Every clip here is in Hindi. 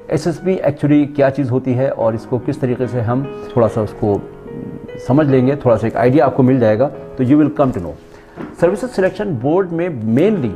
एसएसबी एक्चुअली क्या चीज़ होती है और इसको किस तरीके से हम थोड़ा सा उसको समझ लेंगे, थोड़ा सा एक आइडिया आपको मिल जाएगा, तो you will come to know. Services selection board में मेनली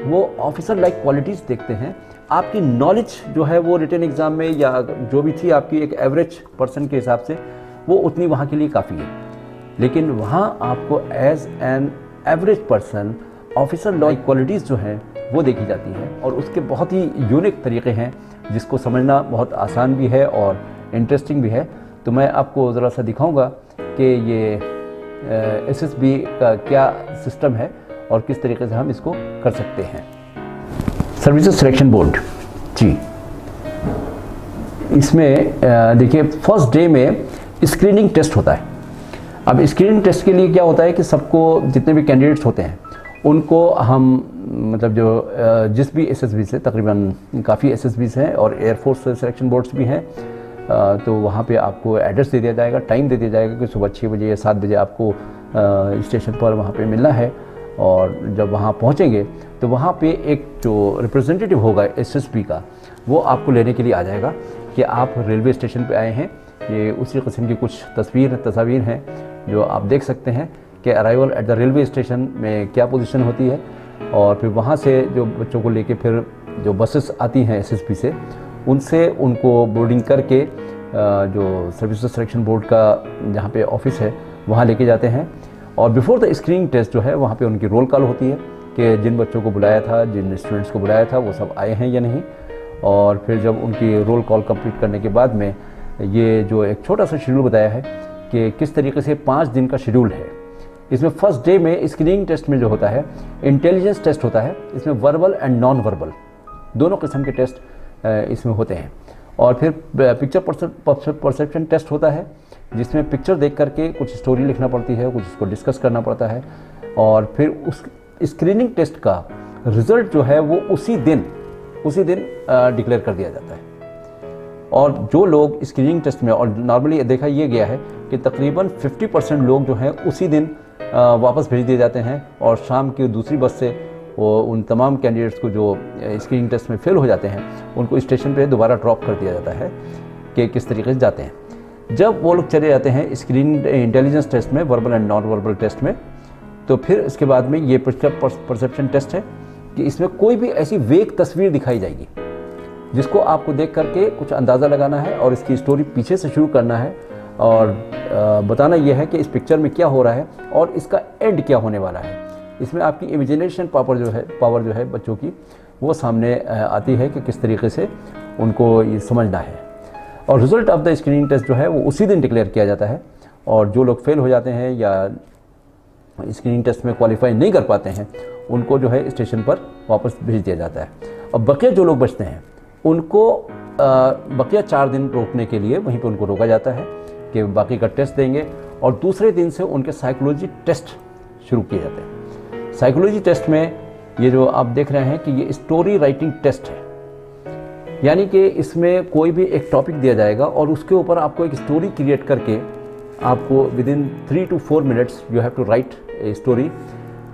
वो ऑफिसर लाइक क्वालिटीज़ देखते हैं। आपकी नॉलेज जो है वो रिटन एग्ज़ाम में या जो भी थी आपकी एक एवरेज पर्सन के हिसाब से वो उतनी वहाँ के लिए काफ़ी है, लेकिन वहाँ आपको as an average person officer like qualities जो हैं वो देखी जाती है और उसके बहुत ही यूनिक तरीके हैं जिसको समझना बहुत आसान भी है और इंटरेस्टिंग भी है। तो मैं आपको ज़रा सा दिखाऊंगा कि ये एसएसबी का क्या सिस्टम है और किस तरीके से हम इसको कर सकते हैं। सर्विसेज सिलेक्शन बोर्ड जी, इसमें देखिए फर्स्ट डे में स्क्रीनिंग टेस्ट होता है। अब स्क्रीनिंग टेस्ट के लिए क्या होता है कि सबको जितने भी कैंडिडेट्स होते हैं उनको हम मतलब जो जिस भी एसएसबी से तकरीबन काफ़ी एसएसबीज हैं और एयरफोर्स सिलेक्शन बोर्ड्स भी हैं, तो वहाँ पे आपको एड्रेस दे दिया जाएगा, टाइम दे दिया जाएगा कि सुबह 6 बजे या 7 बजे आपको स्टेशन पर वहाँ पे मिलना है। और जब वहाँ पहुँचेंगे तो वहाँ पे एक जो रिप्रेजेंटेटिव होगा एसएसबी का वो आपको लेने के लिए आ जाएगा कि आप रेलवे स्टेशन पे आए हैं। ये उसी किस्म की कुछ तस्वीर हैं जो आप देख सकते हैं कि arrival at the railway station में क्या पोजीशन होती है, और फिर वहाँ से जो बच्चों को लेके फिर जो बसेस आती हैं एसएसबी से उनसे उनको बोर्डिंग करके जो सर्विसेज सिलेक्शन बोर्ड का जहाँ पे ऑफिस है वहाँ लेके जाते हैं। और बिफोर द स्क्रीनिंग टेस्ट जो है वहाँ पे उनकी रोल कॉल होती है कि जिन बच्चों को बुलाया था, जिन स्टूडेंट्स को बुलाया था वो सब आए हैं या नहीं। और फिर जब उनकी रोल कॉल कंप्लीट करने के बाद में ये जो एक छोटा सा शेड्यूल बताया है कि किस तरीके से 5 दिन का शेड्यूल है। इसमें फर्स्ट डे में स्क्रीनिंग टेस्ट में जो होता है इंटेलिजेंस टेस्ट होता है। इसमें वर्बल एंड नॉन वर्बल दोनों किस्म के टेस्ट इसमें होते हैं। और फिर पिक्चर परसेप्शन टेस्ट होता है जिसमें पिक्चर देख करके कुछ स्टोरी लिखना पड़ती है, कुछ उसको डिस्कस करना पड़ता है। और फिर उस स्क्रीनिंग टेस्ट का रिजल्ट जो है वो उसी दिन डिक्लेयर कर दिया जाता है। और जो लोग स्क्रीनिंग टेस्ट में, और नॉर्मली देखा ये गया है कि तकरीबन 50% लोग जो हैं उसी दिन वापस भेज दिए जाते हैं और शाम की दूसरी बस से वो उन तमाम कैंडिडेट्स को जो स्क्रीनिंग टेस्ट में फेल हो जाते हैं उनको स्टेशन पे दोबारा ड्रॉप कर दिया जाता है कि किस तरीके से जाते हैं। जब वो लोग चले जाते हैं स्क्रीनिंग इंटेलिजेंस टेस्ट में, verbal and non verbal test में, तो फिर इसके बाद में ये परसेप्शन टेस्ट है कि इसमें कोई भी ऐसी वेग तस्वीर दिखाई जाएगी जिसको आपको देख करके कुछ अंदाज़ा लगाना है और इसकी स्टोरी पीछे से शुरू करना है और बताना यह है कि इस पिक्चर में क्या हो रहा है और इसका एंड क्या होने वाला है। इसमें आपकी इमेजिनेशन पावर जो है बच्चों की वो सामने आती है कि किस तरीके से उनको ये समझना है। और result of the screening test जो है वो उसी दिन डिक्लेयर किया जाता है। और जो लोग फेल हो जाते हैं या स्क्रीनिंग टेस्ट में क्वालिफाई नहीं कर पाते हैं उनको जो है स्टेशन पर वापस भेज दिया जाता है। और बकिया जो लोग बचते हैं उनको बकिया 4 दिन रोकने के लिए वहीं पर उनको रोका जाता है कि बाकी का टेस्ट देंगे। और दूसरे दिन से उनके साइकोलॉजी टेस्ट शुरू किए जाते हैं। साइकोलॉजी टेस्ट में ये जो आप देख रहे हैं कि ये स्टोरी राइटिंग टेस्ट है, यानी कि इसमें कोई भी एक टॉपिक दिया जाएगा और उसके ऊपर आपको एक स्टोरी क्रिएट करके आपको within 3 to 4 minutes you have to write a story.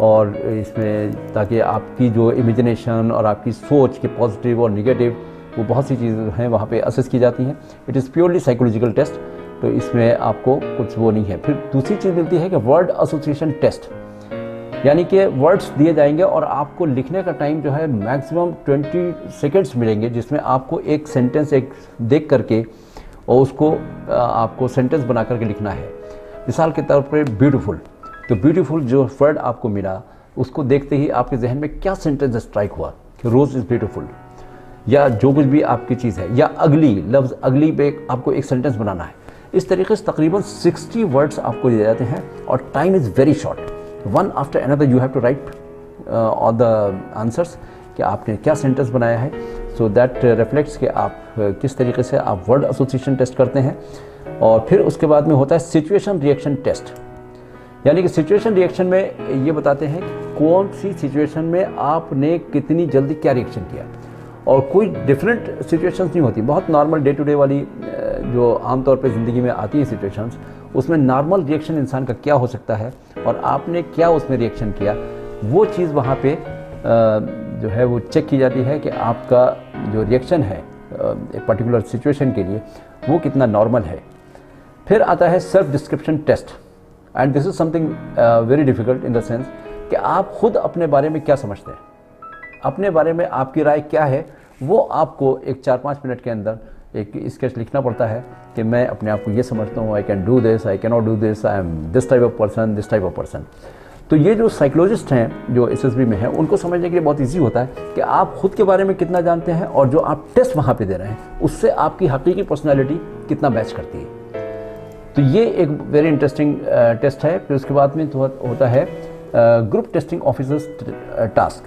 और इसमें ताकि आपकी जो इमेजिनेशन और आपकी सोच के पॉजिटिव और निगेटिव वो बहुत सी चीज़ें हैं वहाँ पे असेस की जाती हैं। It is purely psychological test, तो इसमें आपको कुछ वो नहीं है। फिर दूसरी चीज़ मिलती है कि वर्ड एसोसिएशन टेस्ट, यानी कि वर्ड्स दिए जाएंगे और आपको लिखने का टाइम जो है मैक्सिमम 20 सेकेंड्स मिलेंगे, जिसमें आपको एक सेंटेंस एक देख करके और उसको आपको सेंटेंस बना करके लिखना है। मिसाल के तौर पर ब्यूटीफुल, तो ब्यूटीफुल जो वर्ड आपको मिला उसको देखते ही आपके जहन में क्या सेंटेंस स्ट्राइक हुआ कि रोज़ इज़ ब्यूटीफुल, या जो कुछ भी आपकी चीज़ है, या अगली लफ्ज़ अगली पे आपको एक सेंटेंस बनाना है। इस तरीके से तकरीबन 60 वर्ड्स आपको दिए जाते हैं और time is very short, one after another you have to write all the answers कि आपने क्या सेंटेंस बनाया है। सो दैट रिफ्लेक्ट्स कि आप किस तरीके से आप वर्ड एसोसिएशन टेस्ट करते हैं। और फिर उसके बाद में होता है सिचुएशन रिएक्शन टेस्ट, यानी कि सिचुएशन रिएक्शन में ये बताते हैं कौन सी सिचुएशन में आपने कितनी जल्दी क्या रिएक्शन किया। और कोई डिफरेंट सिचुएशंस नहीं होती, बहुत नॉर्मल डे टू डे वाली जो आमतौर पे ज़िंदगी में आती है सिचुएशंस, उसमें नॉर्मल रिएक्शन इंसान का क्या हो सकता है और आपने क्या उसमें रिएक्शन किया, वो चीज़ वहाँ पे जो है वो चेक की जाती है कि आपका जो रिएक्शन है एक पर्टिकुलर सिचुएशन के लिए वो कितना नॉर्मल है। फिर आता है self description test, and this is something very difficult in the sense कि आप खुद अपने बारे में क्या समझते हैं, अपने बारे में आपकी राय क्या है, वो आपको एक 4-5 मिनट के अंदर एक स्केच लिखना पड़ता है कि मैं अपने आप को ये समझता हूँ, I can do this, I can not do this, I am this type of person, this type of person. तो ये जो साइकोलॉजिस्ट हैं जो एसएसबी में हैं, उनको समझने के लिए बहुत इजी होता है कि आप खुद के बारे में कितना जानते हैं और जो आप टेस्ट वहाँ पे दे रहे हैं उससे आपकी हकीकी पर्सनैलिटी कितना मैच करती है। तो ये एक वेरी इंटरेस्टिंग टेस्ट है। फिर उसके बाद में तो होता है ग्रुप टेस्टिंग ऑफिसर्स टास्क,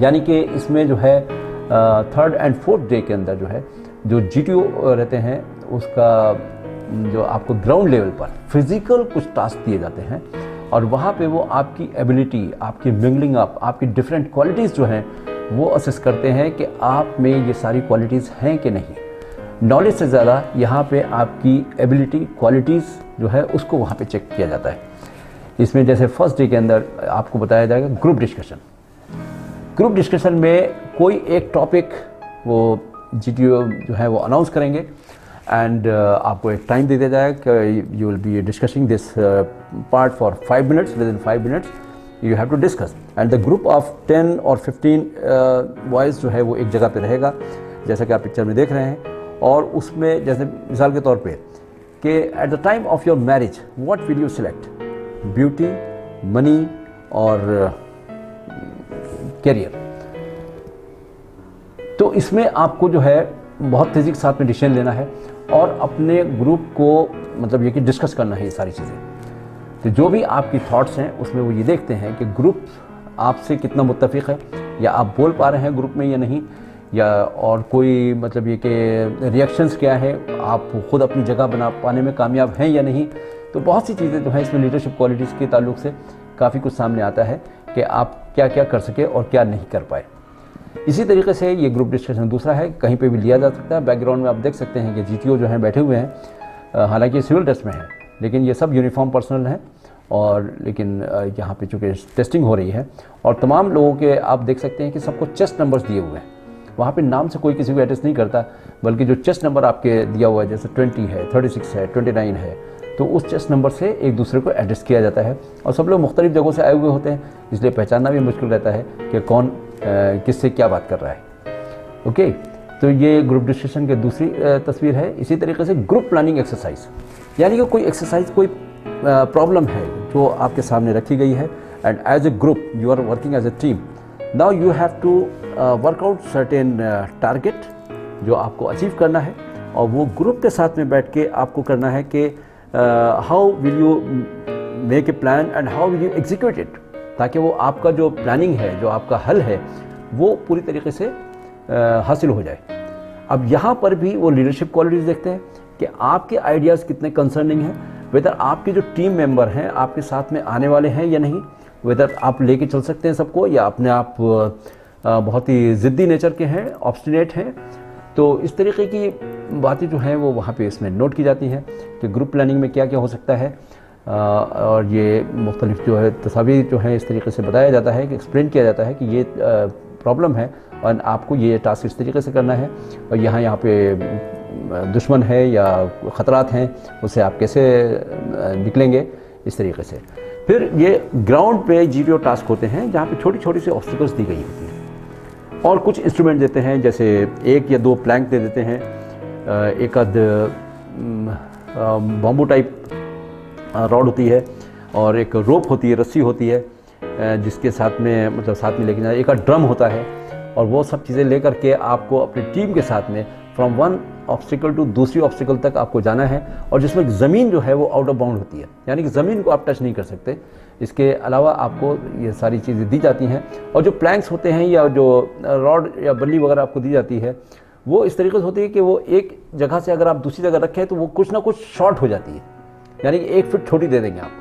यानी कि इसमें जो है 3rd and 4th डे के अंदर जो है जो GTO रहते हैं उसका जो आपको ग्राउंड लेवल पर फिजिकल कुछ टास्क दिए जाते हैं और वहाँ पे वो आपकी एबिलिटी, आपकी मिंगलिंग अप, आपकी डिफरेंट क्वालिटीज़ जो हैं वो असेस करते हैं कि आप में ये सारी क्वालिटीज़ हैं कि नहीं। नॉलेज से ज़्यादा यहाँ पे आपकी एबिलिटी, क्वालिटीज़ जो है उसको वहाँ पे चेक किया जाता है। इसमें जैसे फर्स्ट डे के अंदर आपको बताया जाएगा ग्रुप डिस्कशन। ग्रुप डिस्कशन में कोई एक टॉपिक वो GTO जो है वो अनाउंस करेंगे एंड आपको एक टाइम दे दिया जाएगा कि you will be discussing this part for 5 minutes, within 5 minutes you have to discuss, and the group of 10 और 15 बॉयज़ जो है वो एक जगह पे रहेगा जैसा कि आप पिक्चर में देख रहे हैं। और उसमें जैसे मिसाल के तौर पे कि at the time of your marriage what will you select, beauty, money और करियर। तो इसमें आपको जो है बहुत तेज़ी के साथ में डिसीजन लेना है और अपने ग्रुप को मतलब ये कि डिस्कस करना है ये सारी चीज़ें। तो जो भी आपकी थॉट्स हैं उसमें वो ये देखते हैं कि ग्रुप आपसे कितना मुत्तफिक है, या आप बोल पा रहे हैं ग्रुप में या नहीं, या और कोई मतलब ये कि रिएक्शंस क्या है, आप खुद अपनी जगह बना पाने में कामयाब हैं या नहीं। तो बहुत सी चीज़ें जो हैं इसमें लीडरशिप क्वालिटीज़ के ताल्लुक से काफ़ी कुछ सामने आता है कि आप क्या क्या कर सके और क्या नहीं कर पाए। इसी तरीके से ये ग्रुप डिस्कशन दूसरा है, कहीं पे भी लिया जा सकता है। बैकग्राउंड में आप देख सकते हैं कि GTO जो हैं बैठे हुए हैं, हालांकि सिविल ड्रेस में है लेकिन ये सब यूनिफॉर्म पर्सनल हैं, और लेकिन यहाँ पे चूँकि टेस्टिंग हो रही है और तमाम लोगों के आप देख सकते हैं कि सबको चेस्ट नंबर्स दिए हुए हैं। वहाँ पे नाम से कोई किसी को एड्रेस नहीं करता, बल्कि जो चेस्ट नंबर आपके दिया हुआ है जैसे 20 है, 36 है, 29 है, तो उस चेस्ट नंबर से एक दूसरे को एड्रेस किया जाता है। और सब लोग मुख्तलिफ जगहों से आए हुए होते हैं, इसलिए पहचानना भी मुश्किल रहता है कि कौन किससे क्या बात कर रहा है। ओके, तो ये ग्रुप डिस्कशन की दूसरी तस्वीर है। इसी तरीके से ग्रुप प्लानिंग एक्सरसाइज, यानी कि कोई एक्सरसाइज, कोई प्रॉब्लम है जो आपके सामने रखी गई है, and as a group you are working as a team. Now you have to work out certain target जो आपको अचीव करना है, और वो ग्रुप के साथ में बैठ के आपको करना है कि how will you make a plan and how will you execute it, ताकि वो आपका जो प्लानिंग है, जो आपका हल है, वो पूरी तरीके से हासिल हो जाए। अब यहाँ पर भी वो लीडरशिप क्वालिटीज़ देखते हैं कि आपके आइडियाज़ कितने कंसर्निंग हैं, वेदर आपके जो टीम मेंबर हैं आपके साथ में आने वाले हैं या नहीं, वेदर आप लेके चल सकते हैं सबको, या अपने आप बहुत ही ज़िद्दी नेचर के हैं, ऑब्स्टिनेट हैं। तो इस तरीके की बातें जो हैं वो वहाँ पे इसमें नोट की जाती हैं कि ग्रुप प्लानिंग में क्या क्या हो सकता है। और ये मुख्तलिफ जो है तस्वीर जो है इस तरीके से बताया जाता है कि एक्सप्लेन किया जाता है कि ये प्रॉब्लम है और आपको ये टास्क इस तरीके से करना है, और यहाँ पे दुश्मन है या ख़तरात हैं उससे आप कैसे निकलेंगे, इस तरीके से। फिर ये ग्राउंड पे GTO टास्क होते हैं जहाँ पे छोटी छोटी सी ऑब्स्टिकल्स दी गई होती हैं और कुछ इंस्ट्रूमेंट देते हैं, जैसे 1 या 2 प्लैंक दे देते हैं, एक आध बॉम्बू टाइप रॉड होती है, और एक रोप होती है, रस्सी होती है जिसके साथ में मतलब साथ में लेके जाना, एक आध ड्रम होता है, और वो सब चीज़ें लेकर के आपको अपनी टीम के साथ में फ्रॉम वन ऑब्स्टिकल टू दूसरी ऑब्स्टिकल तक आपको जाना है, और जिसमें ज़मीन जो है वो आउट ऑफ बाउंड होती है, यानी कि ज़मीन को आप टच नहीं कर सकते। इसके अलावा आपको ये सारी चीज़ें दी जाती हैं, और जो प्लैंक्स होते हैं या जो रॉड या बल्ली वगैरह आपको दी जाती है वो इस तरीके से होती है कि वो एक जगह से अगर आप दूसरी जगह रखें तो वो कुछ ना कुछ शॉर्ट हो जाती है, यानी कि 1 फीट छोटी दे देंगे आप,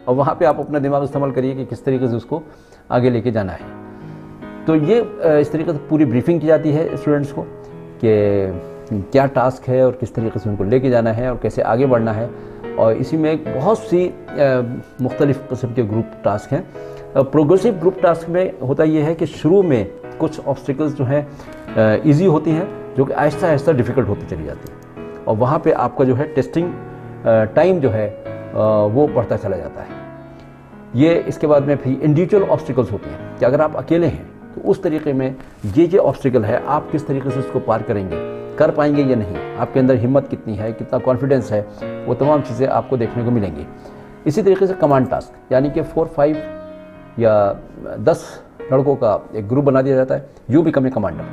और वहाँ पे आप अपना दिमाग इस्तेमाल करिए कि किस तरीके से उसको आगे लेके जाना है। तो ये इस तरीके से पूरी ब्रीफिंग की जाती है स्टूडेंट्स को कि क्या टास्क है और किस तरीके से उनको लेके जाना है और कैसे आगे बढ़ना है। और इसी में बहुत सी मुख्तलिफ़ किस्म के ग्रुप टास्क हैं। प्रोग्रेसिव ग्रुप टास्क में होता ये है कि शुरू में कुछ ऑब्स्टिकल्स जो हैं ईजी होती हैं, जो कि आहिस्ता आहिस्ता डिफ़िकल्ट होती चली जाती है, और वहाँ पे आपका जो है टेस्टिंग टाइम जो है वो बढ़ता चला जाता है। ये इसके बाद में फिर इंडिविजुअल ऑब्स्टिकल्स होते हैं कि अगर आप अकेले हैं तो उस तरीके में ये ऑब्स्टिकल है, आप किस तरीके से उसको पार करेंगे, कर पाएंगे या नहीं, आपके अंदर हिम्मत कितनी है, कितना कॉन्फिडेंस है, वो तमाम चीज़ें आपको देखने को मिलेंगी। इसी तरीके से कमांड टास्क, यानी कि 4-5 या 10 लड़कों का एक ग्रुप बना दिया जाता है। You become a commander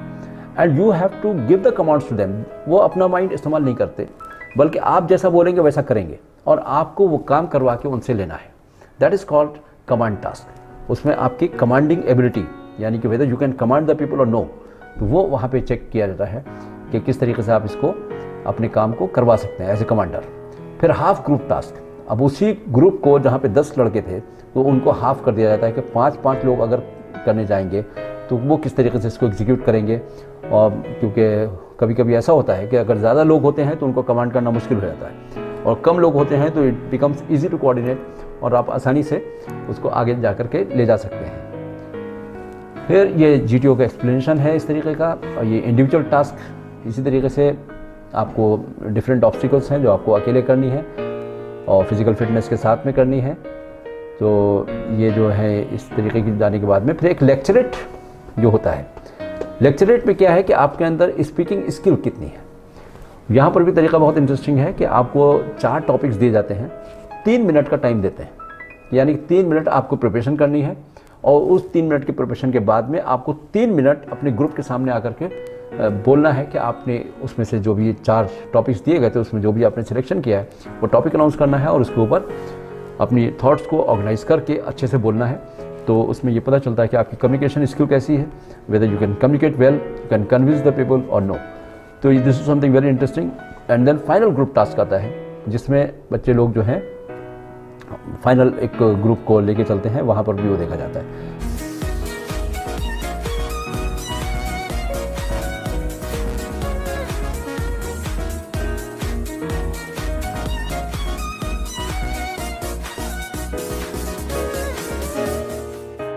and you have to give the commands to them. वो अपना माइंड इस्तेमाल नहीं करते, बल्कि आप जैसा बोलेंगे वैसा करेंगे, और आपको वो काम करवा के उनसे लेना है। That is called command task. उसमें आपकी कमांडिंग एबिलिटी, यानी कि weather you can command the people or no, तो वो वहाँ पे चेक किया जाता है कि किस तरीके से आप इसको अपने काम को करवा सकते हैं एज ए कमांडर। फिर हाफ ग्रुप टास्क। अब उसी ग्रुप को जहाँ पे 10 लड़के थे तो उनको हाफ कर दिया जाता है कि 5-5 लोग अगर करने जाएंगे तो वो किस तरीके से इसको एग्जीक्यूट करेंगे। और क्योंकि कभी कभी ऐसा होता है कि अगर ज़्यादा लोग होते हैं तो उनको कमांड करना मुश्किल हो जाता है, और कम लोग होते हैं तो it becomes easy to coordinate, और आप आसानी से उसको आगे जा कर के ले जा सकते हैं। फिर ये GTO का एक्सप्लेनेशन है इस तरीके का, और ये इंडिविजुअल टास्क इसी तरीके से आपको डिफरेंट ऑब्स्टिकल्स हैं जो आपको अकेले करनी है और फिज़िकल फिटनेस के साथ में करनी है। तो ये जो है इस तरीके की जाने के बाद में फिर एक लेक्चरेट जो होता है। लेक्चरेट में क्या है कि आपके अंदर स्पीकिंग स्किल कितनी है। यहाँ पर भी तरीका बहुत इंटरेस्टिंग है कि आपको 4 टॉपिक्स दिए जाते हैं, 3 मिनट का टाइम देते हैं, यानी 3 मिनट आपको प्रिपरेशन करनी है, और उस 3 मिनट की प्रिपरेशन के बाद में आपको 3 मिनट अपने ग्रुप के सामने आकर के बोलना है कि आपने उसमें से जो भी 4 टॉपिक्स दिए गए थे उसमें जो भी आपने सिलेक्शन किया है वो टॉपिक अनाउंस करना है, और उसके ऊपर अपनी थॉट्स को ऑर्गेनाइज करके अच्छे से बोलना है। तो उसमें ये पता चलता है कि आपकी कम्युनिकेशन स्किल कैसी है, whether you can communicate well, you can convince the people or no. तो this is something very interesting. And then final group task आता है जिसमें बच्चे लोग जो हैं फाइनल एक ग्रुप को लेके चलते हैं, वहाँ पर भी वो देखा जाता है।